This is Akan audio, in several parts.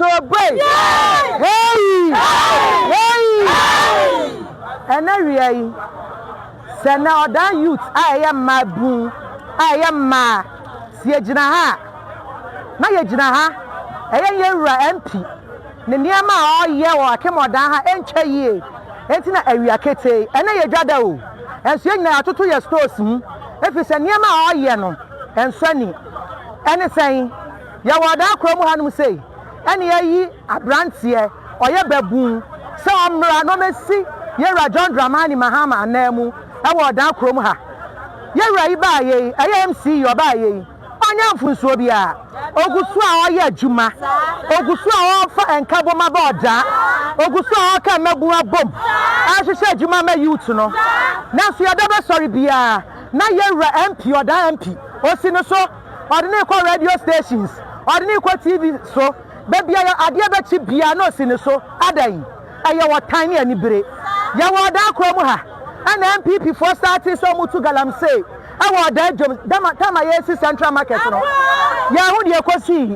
celebrate. Hey! And then say now that youth, I am my boom, I am my Siajinaha. Now Yajinaha, I am MP. Neniama all year or Akyem Oda enche ye. Entina area kete, and I jada. And so now to 2 years stores. If it's a Niama all year no, and Sunny. Anything, Yawada Kromu Hanum say, any ye a brand here, or your baboon. So I'm no mercy, Yera John Dramani Mahama and Nemu, I will down Kromha. Yera Ibaye, MCE Attáck. Anya Funsobia, Oguswa Oya Juma, Oguswa Ofa and Kaboma Boda, Oguswa Oka Mabua Bomb. I should say Juma may you to know. Now see a double sorry beer. Now you're MP or the MP, or Sinoso, or the Neko radio stations, or the Neko TV so, baby, I dear cheap beer no Sinoso, Adai. I was tiny and break. Yawada Kromuha, and MP before starting so much to Galam say. I was dead, time I see Central Market. Yahoo, you could see.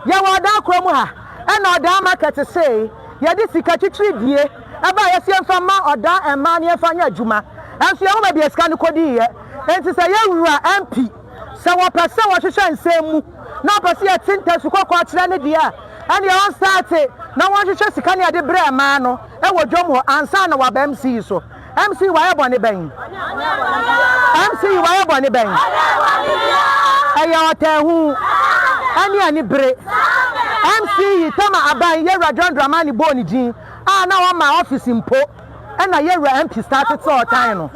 Yawada Kromuha, and our market to say, Yadis Catchy dear, about a young from Ma or Da and Mania Fanya Juma, and she only be a scandal, and to say, you are MP. So what person was to shine same, no person at Tinta to cook what's any dear, and you all started. No one to just can you de bre mano, and what Jomo and son of MCE so. MC why bonny bang. MC why bonny bang. Ayawata who any bre. MC Tama Abai Yera John Dramani Boni Jean. Ah, now I'm my office in Po. And I Yera MP started so time.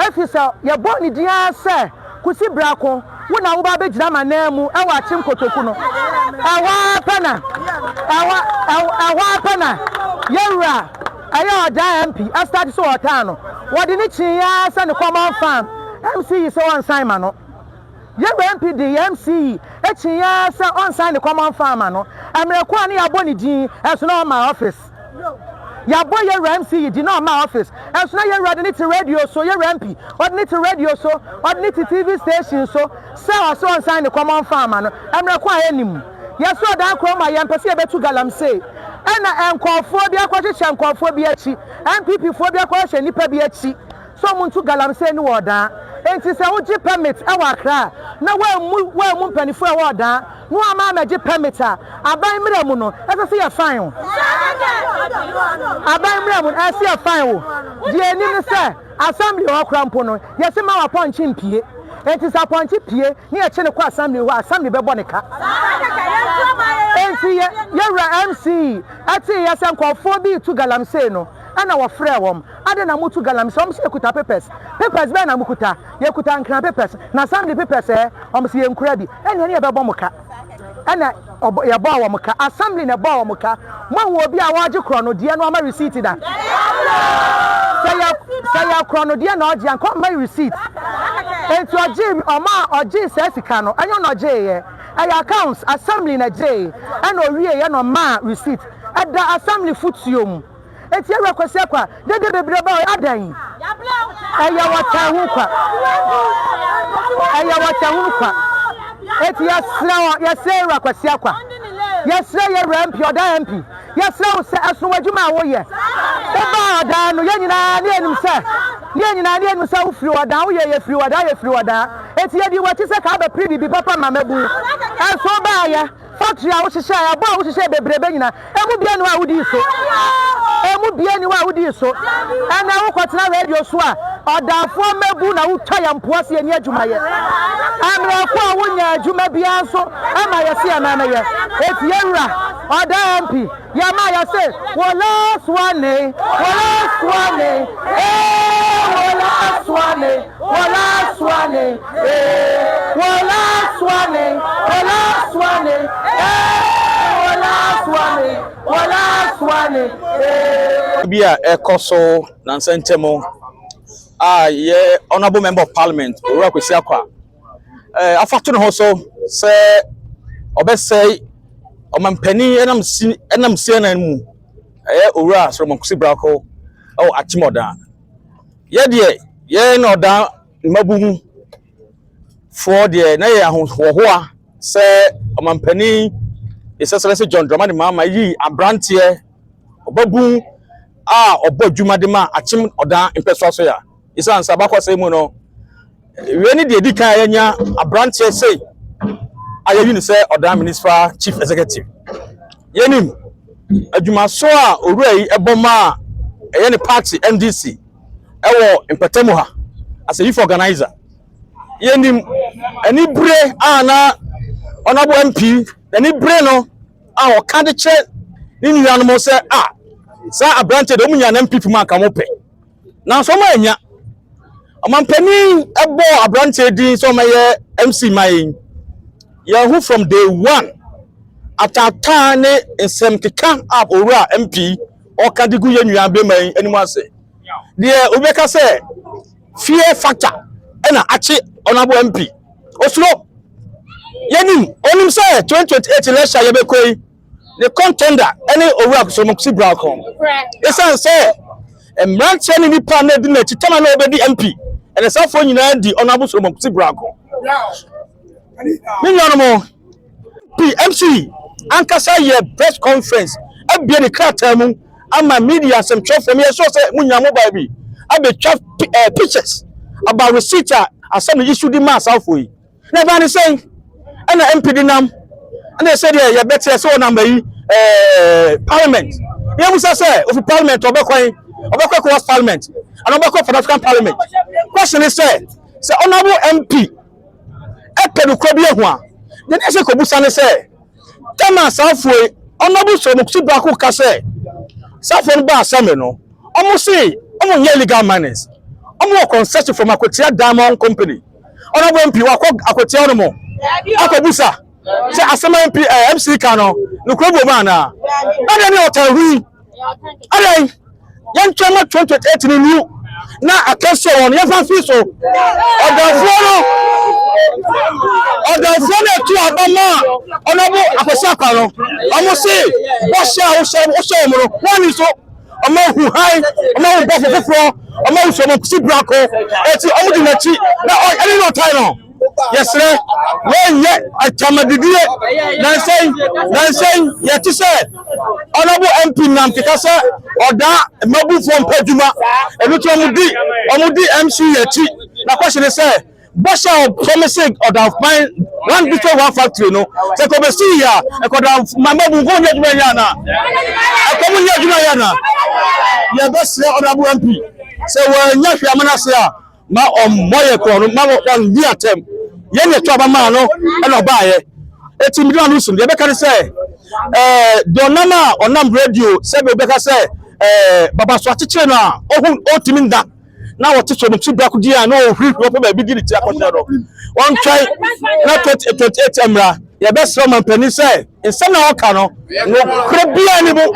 If you say your Boni Jean, sir, could see Braco. When I will be Jama Nemu, I watch him Kotokuno. Awa Pana. Yera. I MP. I started so atano. What did it yes and the common farm? MCE so on Simon. You MP the MCE. Yes on sign the common farmer. I'm requiring a bonny Jean as not my office. Your boy your MCE did not my office. As now you're ready to radio so your MP. What need to radio so what need to TV station so so on sign the common farmer. I'm requiring him. Yes, so that chroma yam perceive to Galam say. And I am called for the acquisition called for BH and people for the acquisition nipa BH. Someone to Galam say no order. And it's a OG permit our cry. Now where moon penny for order. No amount of permitter. I buy Miramuno as I see a fine. I buy Miramun as I see a fine. Dear Nina sir, assembly or crampono. Yes, my punch in P. It is a point here near Chenaqua Assembly or Assembly Bebonica. You're MC. I say yes, I'm called 4B to Galamseno. And our friend, I don't know to Galam, some say Kuta papers. Papers, Ben Amukuta, Yakuta and Cran papers. Now, some of the papers, CM Crabby, and any other Bomoka. And a Bawamoka, assembly in a Bawamoka. One will be a larger chrono, dear, no, my receipt. Say your chrono, dear, no, and call my receipt. And to a Jim or Ma or J says Cano, I don't know J. I accounts assembly in a J, and no real no Ma receipt at the assembly footsium. It's your request, they did a bit about Adain. It's yes, Sarah Quasiaqua. Yes, sir, your ramp, your MP. Yes, sir, as to what you might wear. The Yanina, sir. Yanina, himself, you are down here, if you are there, if you are there. It's yet you what is a kind of pretty papa, Mamabu. And so by ya, factory, I was to say, about to say, the Brebena, and would be anywhere with you so. And would be anywhere with you so. And I will not radio swap. Or down for Mabuna, who tie and Poissy and Yajumaya. I'm a poor winner, Jumabiaso, and my Mamma. It's Yera, or the MP. Yamaya said, well, last one, last one, last one, last one, last one, last one, last one. Be a Coso, Nansentemo. Yeah, honorable member of parliament, Ura Kwesiaqua. Afatun also say, Obese, Omampeni, and I'm seeing and Ura from Mokusibrako, oh, Akyem Oda. Yeah, no down, Mabum for the Naya Hoa, say, Omampeni, Excellency John Dramani Mahama yi abranteɛ obabu a obo dwuma de ma Akyem Oda impeswa so ya isa nsa bakɔsɛ mu no we ni de dikan yanya abranteɛ sei ayeyi ni sɛ Oda municipal chief executive yenim adwuma so a owura yi eboma ɛyɛ ne party MDC ɛwɔ impetemu ha as a youth organizer yenim ani bre ana honorable MP ani bre no a o kan de che ni nua no mo se sa abrante de munya na MP ma ka mo pe na so ma anya amampani ebo abrante din so ma ye MC mai ye who from day one atata ne ensem keka up owura MP o kan de gu ye nua be mai animu ase de obeka se fear factor na achi honorable MP oslo yenim onim say 2028 election ye be koi the contender any owura so mo si bra kon esan say emranche ni nipa na di na chitama na obedi MP and safo nyina di honorable so mo si bra kon minyo mo PMC ankasa ye press conference abie ni krata mu ama media some chop from here so say munya mobile bi abe chop pictures about receipt asem issue di ma safo yi na ba ni say and MP dinam and they said yeah better so number parliament yeah we say of parliament obekwa was parliament and obekwa for African parliament question is say honorable MP epedu ko bi ehu a then e say ko busa ne say tema safo honorable so mo bra ko ka say safo no ba asame no omo say omo nye legal manners omo concession from Akotia Diamond Company honorable MP wa Akotia no mo akobusa se asema MP MC kano no krobo ma na na ni otahui alai yan chama 2028 ni new na akaso won yan fa fi so odafo na tu abama onobo akosia kano omo se bo sha o sha mo woni so omo hu hai omo bo foforo omo so mo si brako eti omo di na chi na any no time no yes sir when ye atamadidie na say yet say honorable MP nam kikasa Oda mabu from Peduma elutu omudi MC yeti na question say Bosha promising Oda find one before one factory no say ko be see ya e ko da mabu go nya duma ya na e ko mu nya duma ya na ye be say honorable MP say we nya hwe amana say ma moye ko no ma on di atem ye ne to abama no e no ba ye eti million rusum ye be kan say donama onam radio say be ka say baba so achiche no a ohun otimi nda na wote so mtu bra kudi a no ohuri wo ba bi di ti akosha no won try na 28 emra ye be so man pani say nsem na oka no no krobia ni bo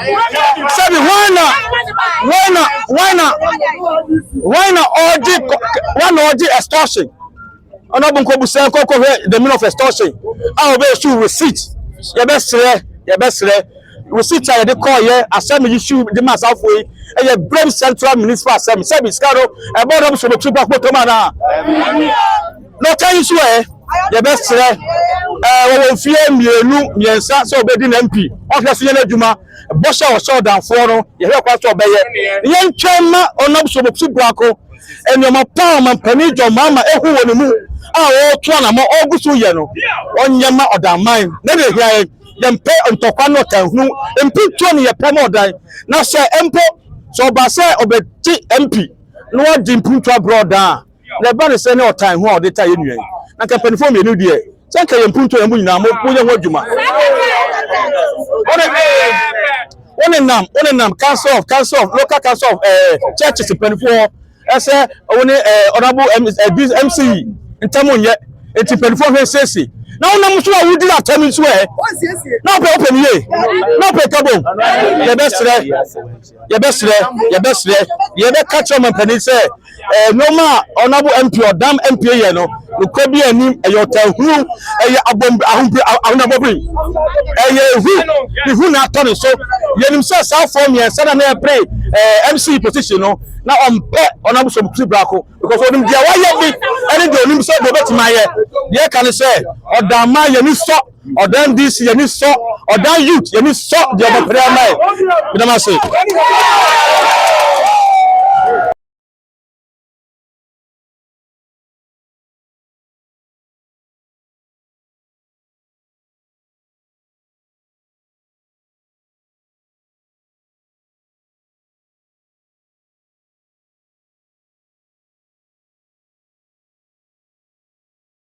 say why na oji extortion onobu nko busa ko the meaning of extortion how be issue receipt ye be sere receipt ya de call ye assembly issue the mass for e brave central municipal assembly service caro e board of so to back to na no time issue ye be sere wo fie miensa so be di na MP office ye na adwuma bosha o so dan for no ye hwe kwa so be ye ye ntwema onobu so to back enyoma pa man pani jo mama ehu woni mu a o to na mo ogusu ye no onyema odaman na de hia yempe ntokwa no tanhu empito ne yepe no odan na se empo so ba se obeti MP no odi mpuntu abroad a na ba ne se ne otan ho odeta ye nuan na kampanifo me nu de se nka yempuntu emu nyina mo ye ho adwuma one nam council of local council of churches panifo ese woni honorable MCE ntamonye enti panifo hwe sesi na wonam so a wudi atami so na open ye na open kabo ye be catch on pani say no ma honorable MP or dam MP ye no ko bi anim e yotahu e abom ahunabobri e hu na atone so yenim say south form ye say na pray MC position no na on honorable so brako because onim dia wa ye bi any do onim say do betima ye ye kan say odama ye ni so ọdan DC yẹni sọ ọdan youth yẹni sọ di ọmọ pẹrẹ ama ẹ bí dama se.